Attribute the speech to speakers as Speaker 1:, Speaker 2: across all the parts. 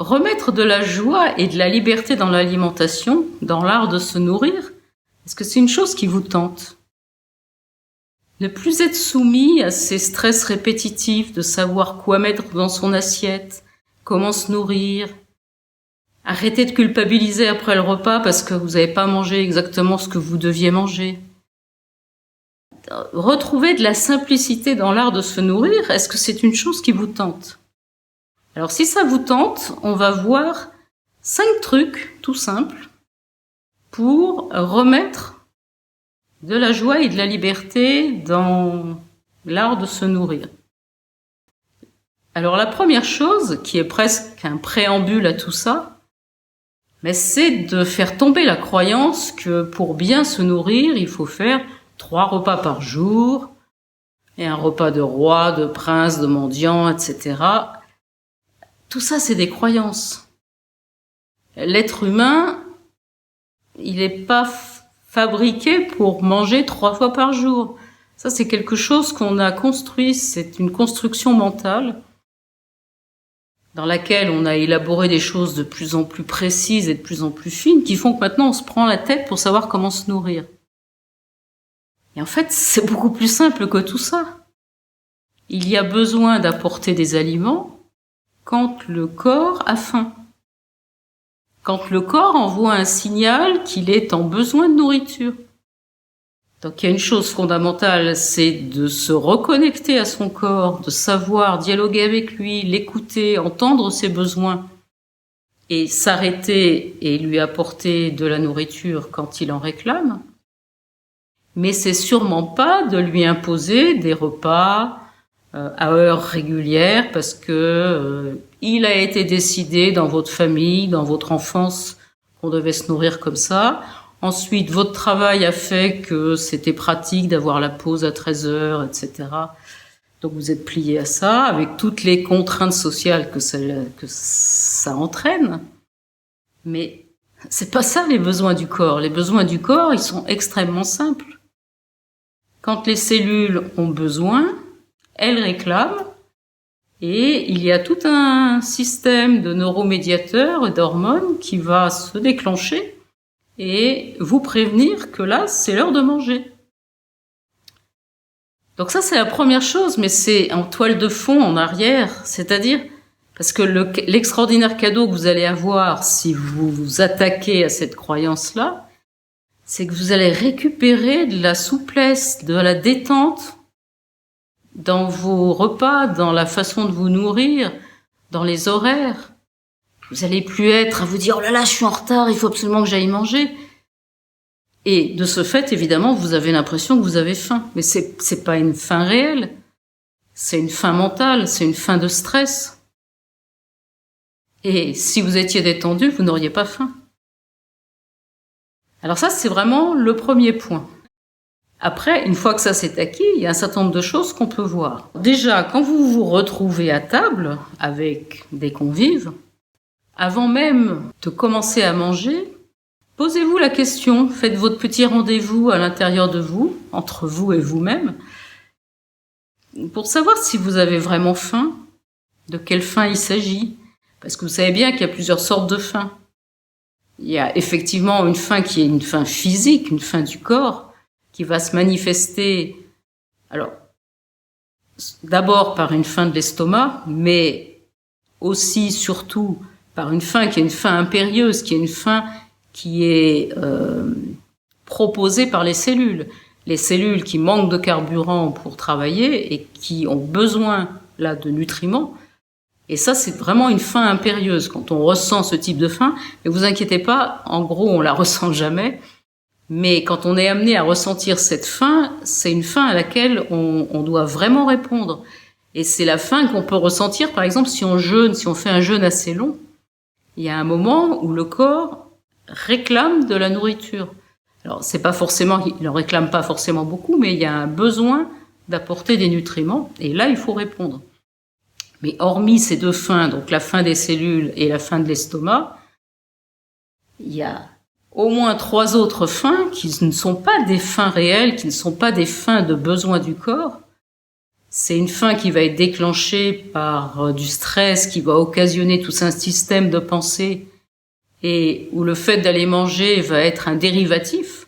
Speaker 1: remettre de la joie et de la liberté dans l'alimentation, dans l'art de se nourrir, est-ce que c'est une chose qui vous tente? Ne plus être soumis à ces stress répétitifs de savoir quoi mettre dans son assiette, comment se nourrir. Arrêtez de culpabiliser après le repas parce que vous n'avez pas mangé exactement ce que vous deviez manger. Retrouver de la simplicité dans l'art de se nourrir, est-ce que c'est une chose qui vous tente? Alors si ça vous tente, on va voir 5 trucs tout simples pour remettre de la joie et de la liberté dans l'art de se nourrir. Alors la première chose, qui est presque un préambule à tout ça, mais c'est de faire tomber la croyance que pour bien se nourrir, il faut faire 3 repas par jour, et un repas de roi, de prince, de mendiant, etc. Tout ça, c'est des croyances. L'être humain, il n'est pas fabriqué pour manger 3 fois par jour. Ça, c'est quelque chose qu'on a construit, c'est une construction mentale dans laquelle on a élaboré des choses de plus en plus précises et de plus en plus fines qui font que maintenant on se prend la tête pour savoir comment se nourrir. Et en fait, c'est beaucoup plus simple que tout ça. Il y a besoin d'apporter des aliments quand le corps a faim. Quand le corps envoie un signal qu'il est en besoin de nourriture. Donc il y a une chose fondamentale, c'est de se reconnecter à son corps, de savoir dialoguer avec lui, l'écouter, entendre ses besoins et s'arrêter et lui apporter de la nourriture quand il en réclame. Mais c'est sûrement pas de lui imposer des repas à heures régulières parce que il a été décidé dans votre famille, dans votre enfance, qu'on devait se nourrir comme ça. Ensuite, votre travail a fait que c'était pratique d'avoir la pause à 13h, etc. Donc vous êtes plié à ça, avec toutes les contraintes sociales que ça entraîne. Mais c'est pas ça les besoins du corps. Les besoins du corps, ils sont extrêmement simples. Quand les cellules ont besoin, elles réclament, et il y a tout un système de neuromédiateurs et d'hormones qui va se déclencher et vous prévenir que là, c'est l'heure de manger. Donc ça, c'est la première chose, mais c'est en toile de fond, en arrière, c'est-à-dire, parce que l'extraordinaire cadeau que vous allez avoir si vous vous attaquez à cette croyance-là, c'est que vous allez récupérer de la souplesse, de la détente dans vos repas, dans la façon de vous nourrir, dans les horaires. Vous allez plus être à vous dire « Oh là là, je suis en retard, il faut absolument que j'aille manger ». Et de ce fait, évidemment, vous avez l'impression que vous avez faim. Mais c'est pas une faim réelle. C'est une faim mentale, c'est une faim de stress. Et si vous étiez détendu, vous n'auriez pas faim. Alors ça, c'est vraiment le premier point. Après, une fois que ça s'est acquis, il y a un certain nombre de choses qu'on peut voir. Déjà, quand vous vous retrouvez à table avec des convives, avant même de commencer à manger, posez-vous la question, faites votre petit rendez-vous à l'intérieur de vous, entre vous et vous-même, pour savoir si vous avez vraiment faim, de quelle faim il s'agit. Parce que vous savez bien qu'il y a plusieurs sortes de faim. Il y a effectivement une faim qui est une faim physique, une faim du corps, qui va se manifester, alors, d'abord par une faim de l'estomac, mais aussi, surtout, par une faim qui est une faim impérieuse, qui est une faim qui est proposée par les cellules. Les cellules qui manquent de carburant pour travailler et qui ont besoin, là, de nutriments. Et ça, c'est vraiment une faim impérieuse quand on ressent ce type de faim. Mais vous inquiétez pas, en gros, on la ressent jamais. Mais quand on est amené à ressentir cette faim, c'est une faim à laquelle on doit vraiment répondre. Et c'est la faim qu'on peut ressentir, par exemple, si on jeûne, si on fait un jeûne assez long. Il y a un moment où le corps réclame de la nourriture. Alors, c'est pas forcément, il en réclame pas forcément beaucoup, mais il y a un besoin d'apporter des nutriments. Et là, il faut répondre. Mais hormis ces deux faims, donc la faim des cellules et la faim de l'estomac, il y a au moins 3 autres faims qui ne sont pas des faims réelles, qui ne sont pas des faims de besoin du corps, C'est une faim qui va être déclenchée par du stress qui va occasionner tout un système de pensée et où le fait d'aller manger va être un dérivatif.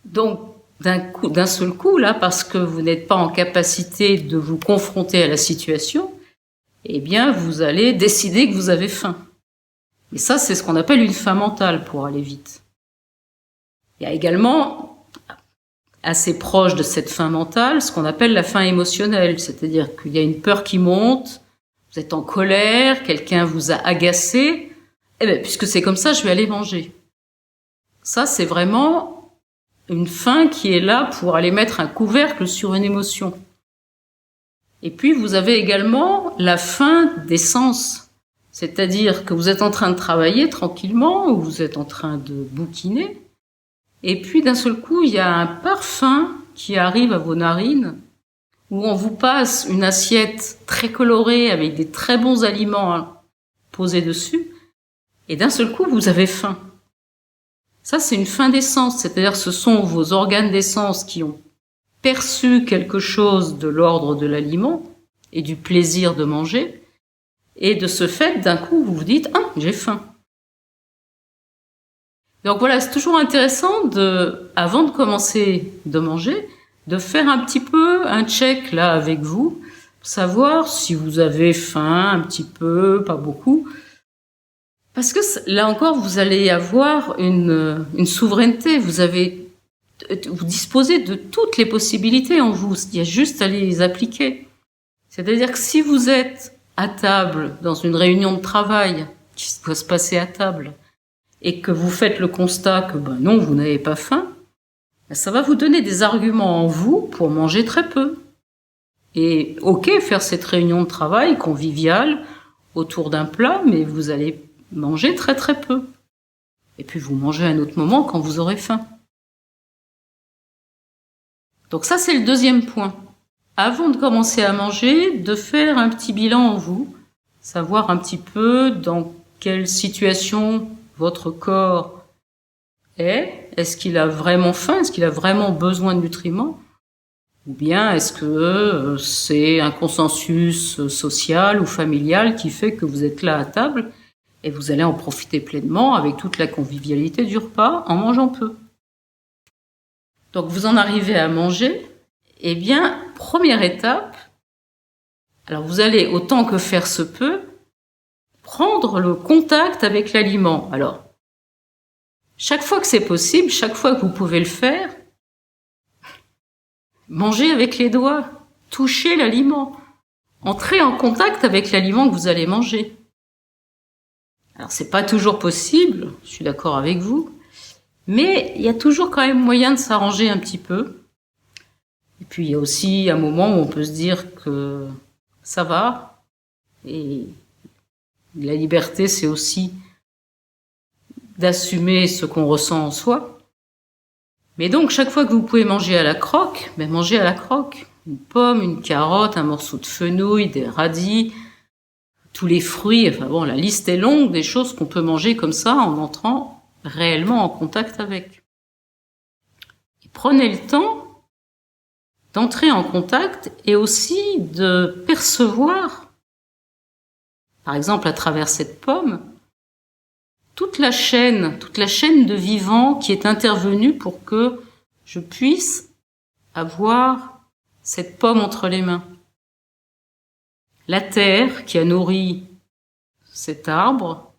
Speaker 1: Donc, d'un seul coup, là, parce que vous n'êtes pas en capacité de vous confronter à la situation, eh bien, vous allez décider que vous avez faim. Et ça, c'est ce qu'on appelle une faim mentale pour aller vite. Il y a également, assez proche de cette faim mentale, ce qu'on appelle la faim émotionnelle, c'est-à-dire qu'il y a une peur qui monte, vous êtes en colère, quelqu'un vous a agacé, eh bien, puisque c'est comme ça, je vais aller manger. Ça, c'est vraiment une faim qui est là pour aller mettre un couvercle sur une émotion. Et puis, vous avez également la faim des sens, c'est-à-dire que vous êtes en train de travailler tranquillement, ou vous êtes en train de bouquiner, et puis d'un seul coup, il y a un parfum qui arrive à vos narines, où on vous passe une assiette très colorée avec des très bons aliments posés dessus, et d'un seul coup, vous avez faim. Ça, c'est une faim des sens, c'est-à-dire ce sont vos organes des sens qui ont perçu quelque chose de l'ordre de l'aliment et du plaisir de manger, et de ce fait, d'un coup, vous vous dites « Ah, j'ai faim ». Donc voilà, c'est toujours intéressant avant de commencer de manger, de faire un petit peu un check là avec vous, pour savoir si vous avez faim un petit peu, pas beaucoup. Parce que là encore, vous allez avoir une souveraineté, vous disposez de toutes les possibilités en vous, il y a juste à les appliquer. C'est-à-dire que si vous êtes à table dans une réunion de travail qui doit se passer à table, et que vous faites le constat que non, vous n'avez pas faim, ça va vous donner des arguments en vous pour manger très peu. Et faire cette réunion de travail conviviale autour d'un plat, mais vous allez manger très très peu. Et puis vous mangez à un autre moment quand vous aurez faim. Donc ça, c'est le deuxième point. Avant de commencer à manger, de faire un petit bilan en vous, savoir un petit peu dans quelle situation votre corps est-ce qu'il a vraiment faim, est-ce qu'il a vraiment besoin de nutriments, ou bien est-ce que c'est un consensus social ou familial qui fait que vous êtes là à table et vous allez en profiter pleinement avec toute la convivialité du repas en mangeant peu. Donc vous en arrivez à manger, eh bien, première étape, alors vous allez autant que faire se peut prendre le contact avec l'aliment. Alors, chaque fois que c'est possible, chaque fois que vous pouvez le faire, mangez avec les doigts, touchez l'aliment, entrez en contact avec l'aliment que vous allez manger. Alors, c'est pas toujours possible, je suis d'accord avec vous, mais il y a toujours quand même moyen de s'arranger un petit peu. Et puis, il y a aussi un moment où on peut se dire que ça va, et la liberté, c'est aussi d'assumer ce qu'on ressent en soi. Mais donc, chaque fois que vous pouvez manger à la croque, mangez à la croque. Une pomme, une carotte, un morceau de fenouil, des radis, tous les fruits, la liste est longue des choses qu'on peut manger comme ça en entrant réellement en contact avec. Et prenez le temps d'entrer en contact et aussi de percevoir, par exemple à travers cette pomme, toute la chaîne de vivant qui est intervenue pour que je puisse avoir cette pomme entre les mains. La terre qui a nourri cet arbre,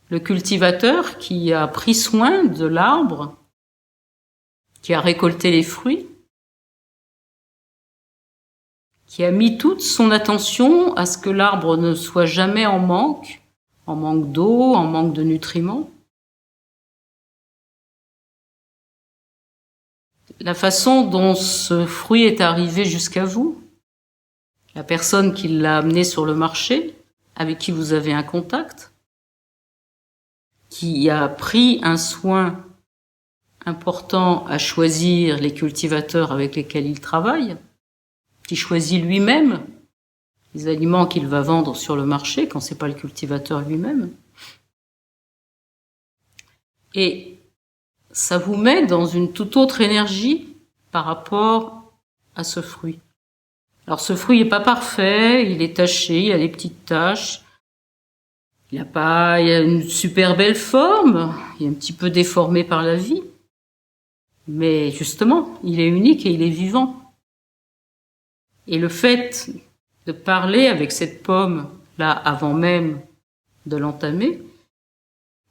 Speaker 1: le cultivateur qui a pris soin de l'arbre, qui a récolté les fruits, qui a mis toute son attention à ce que l'arbre ne soit jamais en manque d'eau, en manque de nutriments. La façon dont ce fruit est arrivé jusqu'à vous, la personne qui l'a amené sur le marché, avec qui vous avez un contact, qui a pris un soin important à choisir les cultivateurs avec lesquels il travaille, qui choisit lui-même les aliments qu'il va vendre sur le marché quand c'est pas le cultivateur lui-même. Et ça vous met dans une toute autre énergie par rapport à ce fruit. Alors ce fruit n'est pas parfait, il est taché, il y a des petites taches. Il a une super belle forme, il est un petit peu déformé par la vie. Mais justement, il est unique et il est vivant. Et le fait de parler avec cette pomme là avant même de l'entamer,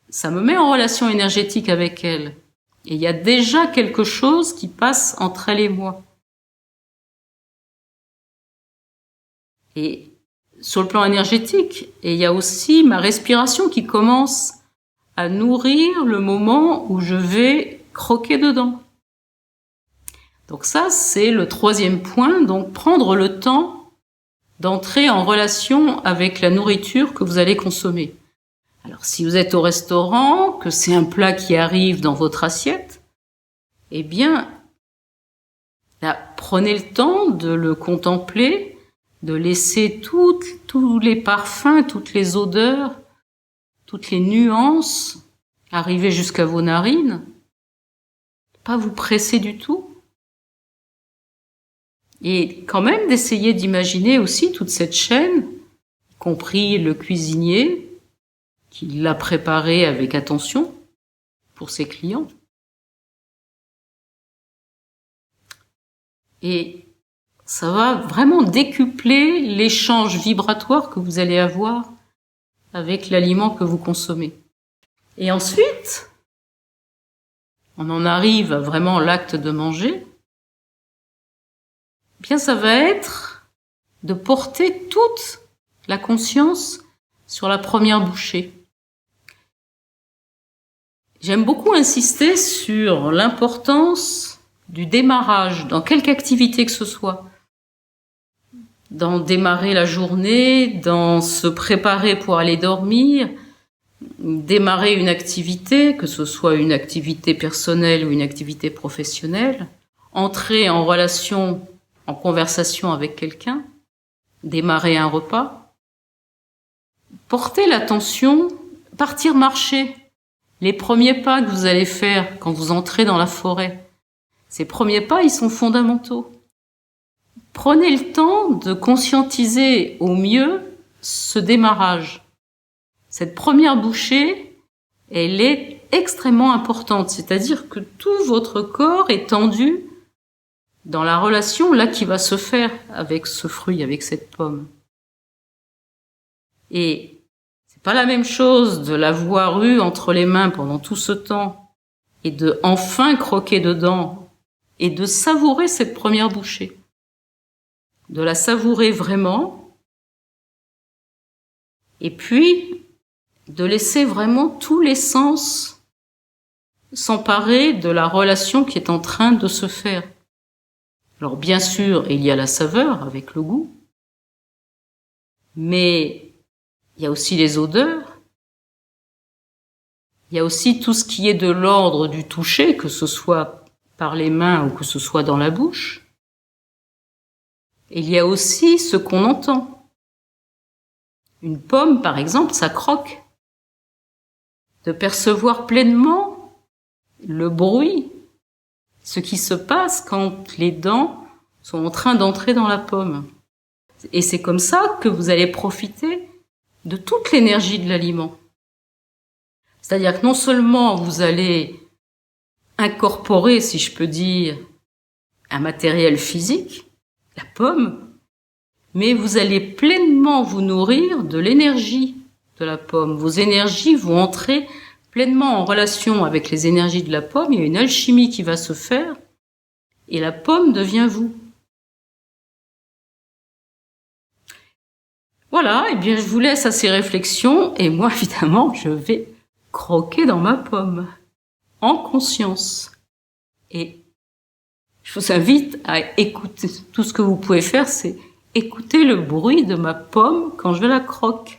Speaker 1: ça me met en relation énergétique avec elle. Et il y a déjà quelque chose qui passe entre elle et moi. Et sur le plan énergétique, et il y a aussi ma respiration qui commence à nourrir le moment où je vais croquer dedans. Donc ça, c'est le troisième point, donc prendre le temps d'entrer en relation avec la nourriture que vous allez consommer. Alors si vous êtes au restaurant, que c'est un plat qui arrive dans votre assiette, eh bien, là, prenez le temps de le contempler, de laisser tous les parfums, toutes les odeurs, toutes les nuances arriver jusqu'à vos narines. Pas vous presser du tout. Et quand même d'essayer d'imaginer aussi toute cette chaîne, y compris le cuisinier, qui l'a préparé avec attention pour ses clients. Et ça va vraiment décupler l'échange vibratoire que vous allez avoir avec l'aliment que vous consommez. Et ensuite, on en arrive à vraiment l'acte de manger. Bien, ça va être de porter toute la conscience sur la première bouchée. J'aime beaucoup insister sur l'importance du démarrage dans quelque activité que ce soit. Dans démarrer la journée, dans se préparer pour aller dormir, démarrer une activité, que ce soit une activité personnelle ou une activité professionnelle, entrer en relation, en conversation avec quelqu'un, démarrer un repas, porter l'attention, partir marcher. Les premiers pas que vous allez faire quand vous entrez dans la forêt, ces premiers pas, ils sont fondamentaux. Prenez le temps de conscientiser au mieux ce démarrage. Cette première bouchée, elle est extrêmement importante, c'est-à-dire que tout votre corps est tendu dans la relation là qui va se faire avec ce fruit, avec cette pomme. Et c'est pas la même chose de l'avoir eu entre les mains pendant tout ce temps et de enfin croquer dedans et de savourer cette première bouchée. De la savourer vraiment, et puis de laisser vraiment tous les sens s'emparer de la relation qui est en train de se faire. Alors bien sûr, il y a la saveur avec le goût, mais il y a aussi les odeurs, il y a aussi tout ce qui est de l'ordre du toucher, que ce soit par les mains ou que ce soit dans la bouche. Et il y a aussi ce qu'on entend. Une pomme, par exemple, ça croque. De percevoir pleinement le bruit, ce qui se passe quand les dents sont en train d'entrer dans la pomme. Et c'est comme ça que vous allez profiter de toute l'énergie de l'aliment. C'est-à-dire que non seulement vous allez incorporer, si je peux dire, un matériel physique, la pomme, mais vous allez pleinement vous nourrir de l'énergie de la pomme. Vos énergies vont entrer pleinement en relation avec les énergies de la pomme. Il y a une alchimie qui va se faire et la pomme devient vous. Voilà, et bien je vous laisse à ces réflexions et moi évidemment je vais croquer dans ma pomme en conscience. Et je vous invite à écouter, tout ce que vous pouvez faire, c'est écouter le bruit de ma pomme quand je la croque.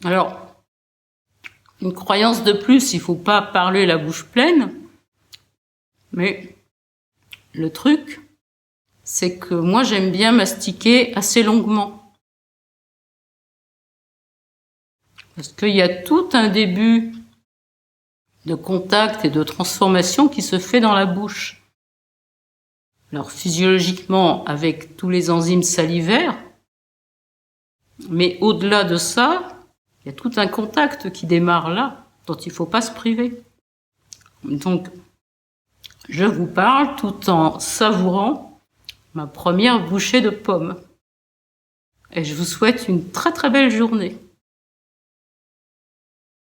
Speaker 1: Alors, une croyance de plus, il faut pas parler la bouche pleine, mais le truc, c'est que moi j'aime bien mastiquer assez longuement. Parce qu'il y a tout un début de contact et de transformation qui se fait dans la bouche. Alors physiologiquement avec tous les enzymes salivaires, mais au-delà de ça, il y a tout un contact qui démarre là, dont il ne faut pas se priver. Donc, je vous parle tout en savourant ma première bouchée de pomme. Et je vous souhaite une très très belle journée.